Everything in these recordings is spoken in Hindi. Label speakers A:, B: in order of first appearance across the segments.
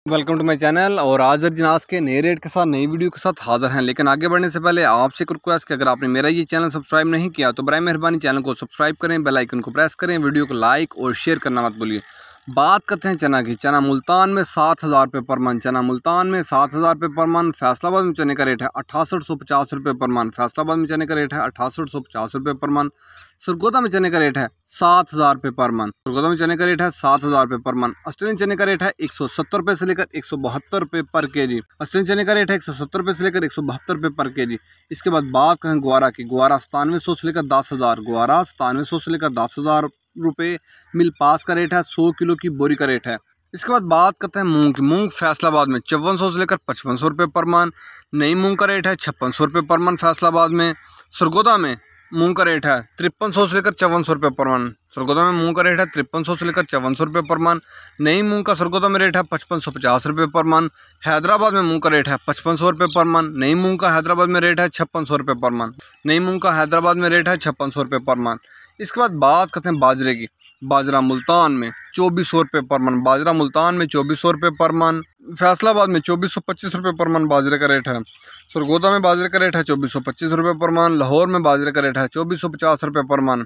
A: Welcome to my channel. और आज जिनास के नए रेट के साथ नई वीडियो के साथ हाजिर हैं। लेकिन आगे बढ़ने से पहले आपसे एक रिक्वेस्ट कि अगर आपने मेरा ये चैनल सब्सक्राइब नहीं किया तो बराए मेहरबानी चैनल को सब्सक्राइब करें, बेल आइकन को प्रेस करें, वीडियो को लाइक और शेयर करना मत भूलिए। बात करते हैं चना की। चना मुल्तान में 7,000 रुपये पर मन। चना मुल्तान में 7,000 रुपये पर मन। फैसलाबाद में चने का रेट है 6850 रुपये पर मन। फैसलाबाद में चने का रेट है 6850 रुपये पर मन। सरगोदा में चने का रेट है 7,000 रुपये पर मन। सरगोदा में चने का रेट है 7,000 रुपये पर मन। ऑस्ट्रेलियन चने का रेट है 170 रुपये से लेकर 172 रुपये पर केजी। ऑस्ट्रेलियन चने का रेट है 170 रुपये से लेकर 172 रुपये पर केजी। इसके बाद बात करें ग्वारा की। ग्वारा 9700 से लेकर 10,000। ग्वारा 9700 से लेकर 10,000 रुपये। मिल पास का रेट है 100 किलो की बोरी का रेट है। इसके बाद बात करते हैं मूंग की। मूंग फैसलाबाद में 5400 से लेकर 5500 रुपये पर मन। नई मूंग का रेट है 5600 रुपये पर मन फैसलाबाद में। सरगोदा में मूंग का रेट है 5300 से लेकर 5400 रुपये पर मन। सरगोदा में मूंग का रेट है 5300 से लेकर 5400 रुपये पर मन। नई मूंग का सरगोदा में रेट है 5550 रुपये पर मन। हैदराबाद में मूंग का रेट है 5500 रुपये पर मन। नई मूंग का हैदराबाद में रेट है 5600 रुपये पर मन। नई मूंग का हैदराबाद में रेट है 5600 रुपये पर मन। इसके बाद बात करते हैं बाजरे की। बाजरा मुल्तान में 2400 रुपये पर मन। बाजरा मुल्तान में 2400 रुपये पर मन। फैसलाबाद में 2425 रुपये पर मन बाजरे का रेट है। सरगोदा में बाजरे का रेट है 2425 रुपये पर मन। लाहौर में बाजरे का रेट है 2450 रुपये पर मन।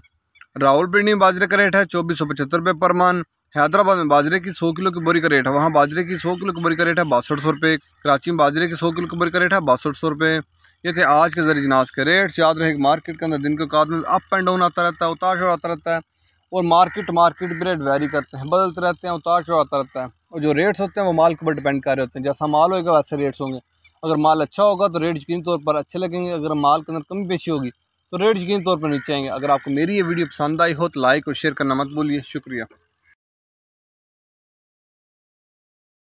A: रावलपिंडी में बाजरे का रेट है 2475 रुपये पर मन। हैदराबाद में बाजरे की 100 किलो की बोरी का रेट है, वहाँ बाजरे की 100 किलो की बोरी का रेट है 6200 रुपये। कराची में बाजरे की 100 किलो की बोरी का रेट है 6200 रुपये। ये थे आज के जरिए जिनास के रेट्स। याद रहे मार्केट के अंदर दिन के औकात में अप एंड डाउन आता रहता है, उतार चढ़ाव आता रहता है। और मार्केट भी रेट वेरी करते हैं, बदलते रहते हैं, उतार चढ़ाव आता रहता है। और जो रेट्स होते हैं वो माल के ऊपर डिपेंड कर रहे होते हैं। जैसा माल होगा वैसे रेट्स होंगे। अगर माल अच्छा होगा तो रेट यकीनी तौर पर अच्छे लगेंगे। अगर माल के अंदर कमी पेशी होगी तो रेट यकीनी तौर पर नीचे आएंगे। अगर आपको मेरी ये वीडियो पसंद आई हो तो लाइक और शेयर करना मत भूलिए। शुक्रिया।